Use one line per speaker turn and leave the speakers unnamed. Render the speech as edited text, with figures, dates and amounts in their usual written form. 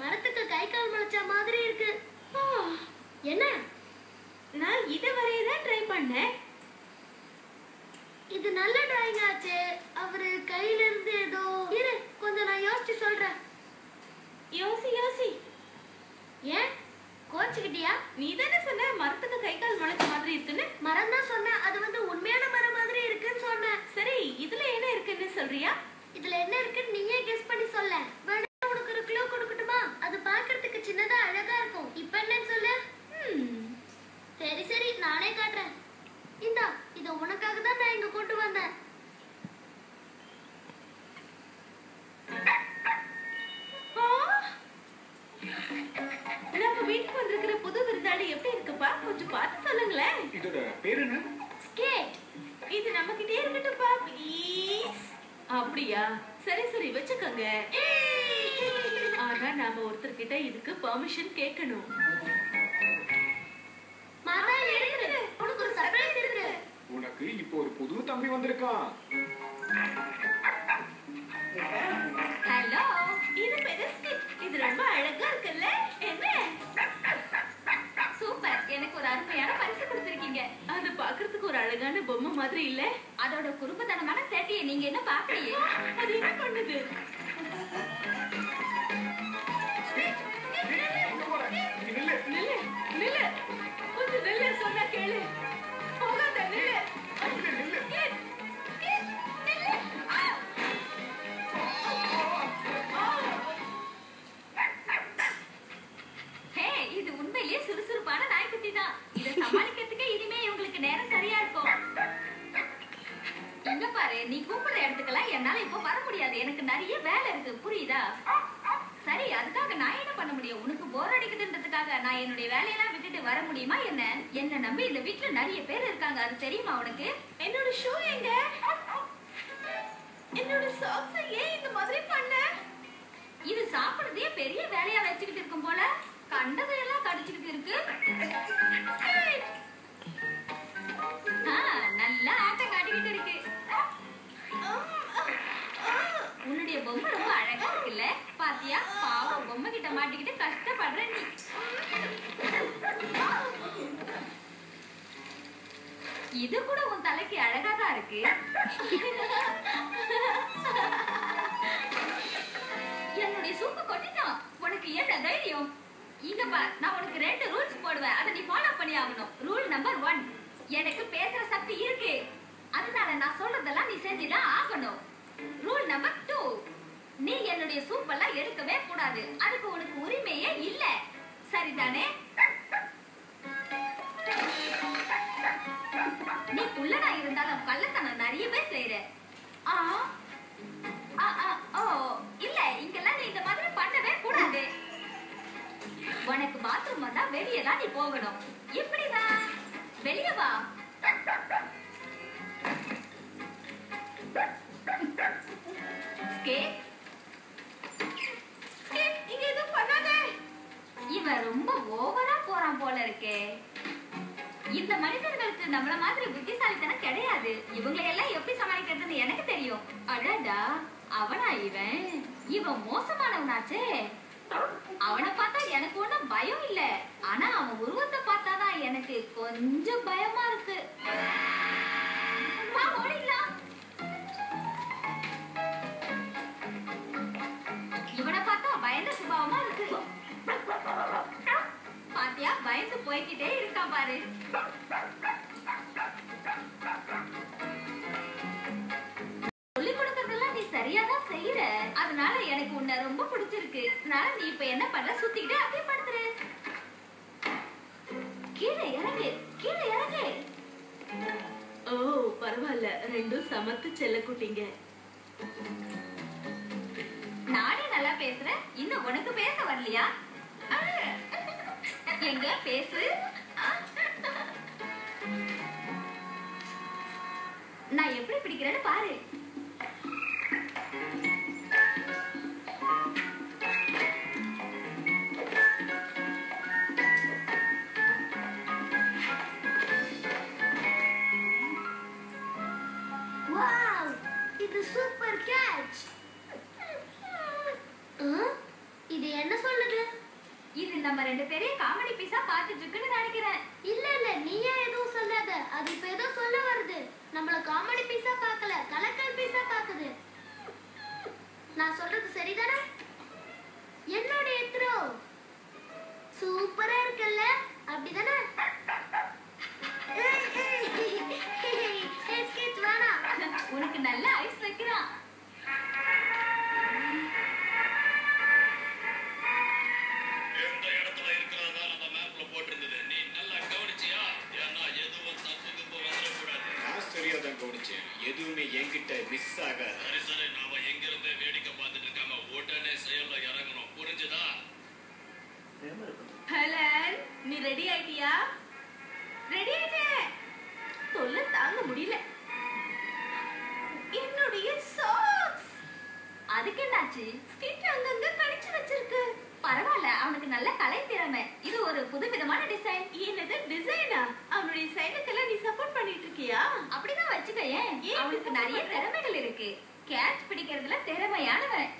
மரத்துக்கு கை கால் முளைச்ச மாதிரி இருக்கு. என்ன?
நான் இதை வரையதான் ட்ரை பண்ணேன்.
இது நல்ல டிராயிங் ஆச்சு. அவரு கையில இருந்து ஏதோ இரு, கொஞ்சம் நான் யோசிச்சு சொல்றேன்.
யோசி.
ஏன் கோச்சுக்கிட்டியா?
நீ தானே சொன்ன மரத்துக்கு கை கால் முளைச்ச மாதிரி இருக்குன்னு.
மரம் தான் சொன்னேன், அது வந்து உண்மையான மரம் மாதிரி இருக்குன்னு சொன்னேன்.
சரி, இதுல என்ன இருக்குன்னு சொல்றியா?
இதுல என்ன இருக்குன்னு நீயே கெஸ் பண்ணி சொல்ல. வேணா உனக்கு ஒரு க்ளூ கொடுக்கட்டுமா? அது பார்க்கிறதுக்கு சின்னதா அழகா இருக்கும். இப்ப என்னன்னு சொல்லு. சரி நானே காட்டுறேன். இந்தா, இத உனக்காக தான் நான் இங்க கொண்டு வந்தேன்.
நம்ம வீட்டுக்கு வந்திருக்கிற புது விருந்தாளி எப்படி இருக்குப்பா? கொஞ்சம் பார்த்து சொல்லுங்களேன்.
இதோட பேர் என்ன?
ஸ்கேட்.
இது நம்ம கிட்டே இருக்கட்டும்பா ப்ளீஸ். அப்படியா? சரி வச்சுக்கோங்க. ஆனா நாம ஒருத்தர்கிட்ட இதுக்கு பெர்மிஷன் கேட்கணும்.
மாமா இருக்கு, உனக்கு ஒரு சர்ப்ரைஸ் இருக்கு.
உனக்கு இப்போ ஒரு புது தம்பி வந்திருக்கான்.
ஹலோ, இது பெருஸ்கிட். இது ரொம்ப அழகா இருக்குல்ல? என்ன சூப்பர். எனக்கு ஒரு அருமையான பரிசு கொடுத்திருக்கீங்க. அது பாக்குறதுக்கு ஒரு அழகான பொம்மை மாதிரி இல்ல? அதோட குறும்புத்தனமான சேட்டையை நீங்க என்ன பாக்கலையே? அது என்ன பண்ணுது? நில்லு. கொஞ்சம் நில்லு, சொன்னா கேளு. போகாத, நில்லு. இது உண்மையிலேயே சுறுசுறுப்பான நாய்க்குட்டி தான். இதை சமாளிக்கிறதுக்கே இனிமே இவங்களுக்கு நேரம் சரியா இருக்கும். இங்க பாரு, நீ கூப்பிடுற இடத்துக்கெல்லாம் என்னால இப்போ வர முடியாது. எனக்கு நிறைய வேலை இருக்கு, புரியுதா? சரி, அதுக்காக நான் என்ன பண்ண முடியும்? உனக்கு போர் அடிக்குதுன்றதுக்காக நான் என்னுடைய வேலையெல்லாம் விட்டுட்டு வர முடியுமா என்ன? என்ன நம்பி இந்த வீட்டுல நிறைய பேர் இருக்காங்க, அது தெரியுமா உனக்கு? என்னோட ஷூ எங்க? என்னோட சாக்ஸ் ஏன் இந்த மாதிரி பண்ண? இது சாப்பிடுறதே பெரிய வேலையா வச்சுக்கிட்டு இருக்கும் போல. கண்டதையெல்லாம் கடிச்சுக்கிட்டு இருக்கு. நல்லா ஆட்டம் காட்டிக்கிட்டு இருக்கு. உன்னுடைய பொம்மை ரொம்ப அழகா இருக்குல்ல? பாத்தியா, பாவம் பொம்மை கிட்ட மாட்டிக்கிட்டு கஷ்டப்படுற நீ. இது கூட உன் தலைக்கு அழகா தான் இருக்கு. என்னுடைய சூப்பு கொட்டிட்டான். உனக்கு என்ன தைரியம்? இங்க பார், நான் உனக்கு 2 ரூல்ஸ் போடுவேன், அதை நீ ஃபாலோ பண்ணி ஆகணும். ரூல் நம்பர் 1, எனக்கு பேசுற சக்தி இருக்கு, அதனால நான் சொல்றதெல்லாம் நீ செஞ்சுதான் ஆகணும். ரூல் நம்பர் 2, நீ என்னுடைய சூப்பெல்லாம் எடுக்கவே கூடாது, அதுக்கு உனக்கு உரிமையே இல்ல, சரிதானே? நீ குள்ளனா இருந்தாலும் கள்ளத்தனம் நிறையவே செய்யற. இல்ல, இங்கெல்லாம் நீ இந்த மாதிரி பண்ணவே கூடாது. உனக்கு பாத்ரூம் வந்தா வெளியே தான் நீ போகணும். இப்படிதான், வெளியே வா. இங்க எதுவும் பண்ணாத. இவன் ரொம்ப ஓவரா போறான் போல இருக்கே. இந்த மனிதர்களுக்கு நம்மள மாதிரி புத்திசாலித்தனம் கிடையாது. இவங்களை எல்லாம் எப்படி சமாளிக்கிறதுன்னு எனக்கு தெரியும். அடடா, அவனா இவன் மோசமானவனாச்சே. அவனை பார்த்தா எனக்கு ஒண்ணும் பயம் இல்ல, ஆனா அவன் உருவத்தை பார்த்தாதான் எனக்கு கொஞ்சம் பயமா இருக்கு. இவனை பார்த்தா பயந்த சுபாவமா இருக்கு. பாத்தியா, பயந்து போய்கிட்டே இருக்கான் பாரு. சொல்லி கொடுக்கறதெல்லாம் நீ சரியாதான் செய்யற, அதனால எனக்கு உன்னை ரொம்ப பிடிச்சிருக்கு. அதனால நீ இப்ப என்ன பண்ற? சுத்திக்கிட்டு அப்படியே படுத்துரு. கீழே இறங்கு. ஓ, பரவாயில்ல, 2 சமத்து செல்ல குட்டிங்க. நானே நல்லா பேசுறேன், இன்னும் உனக்கு பேச வரலையா? எங்க பேசு. நான் எப்படி பிடிக்கிறேன்னு பாரு.
வாவ், இது சூப்பர் கேட்ச். இது என்ன சொல்லுது?
நம்ம ரெண்டு பேரையும் காமெடி பீஸா பாத்துட்டு இருக்குன்னு நினைக்கிறேன்.
இல்ல இல்ல, நீயே எதுவும் சொல்லாத. அது இப்ப ஏதோ சொல்ல வருது. நம்மள காமெடி பீஸா பார்க்கல, கலக்கல் பீஸா பாக்குது. நான் சொல்றது சரிதானே? என்னோட எத்ரோ சூப்பரா இருக்குல்ல, அப்படிதானே?
உனக்கு நல்ல ஐஸ் வைக்கிறான்.
எந்த இடத்துல இருக்கிறதா நம்ம மேப்ல போட்டிருந்தது. நீ நல்லா கவனிச்சியா? ஏன்னா எதுவும் தப்புக்கு வந்துடக்கூடாது.
நான் சரியா தான் கவனிச்சேன். எதுவுமே என்கிட்ட மிஸ் ஆகாது.
சரி சரி, நாம எங்க இருந்து வேடிக்கை பார்த்துட்டு இருக்காம உடனே செயல்ல இறங்கணும். புரிஞ்சுதா?
ஹலன், நீ ரெடி ஆயிட்டியா? ரெடி ஆயிட்டேன். தொல்லை தாங்க முடியல. என்னுடைய சாக்ஸ் அதுக்கு என்னாச்சு? ஸ்டிச் அங்கங்க கடிச்சு வச்சிருக்கு. பரவாயில்ல, அவனுக்கு நல்ல கலை திறமை. இது ஒரு புதுவிதமான டிசைன். என்னது டிசைனா? அவனுடைய சைனுக்கெல்லாம் நீ சப்போர்ட் பண்ணிட்டு இருக்கியா? அப்படிதான் வச்சுக்கேன். அவனுக்கு நிறைய திறமைகள் இருக்கு. கேட்ச் பிடிக்கிறதுல திறமையானவன்.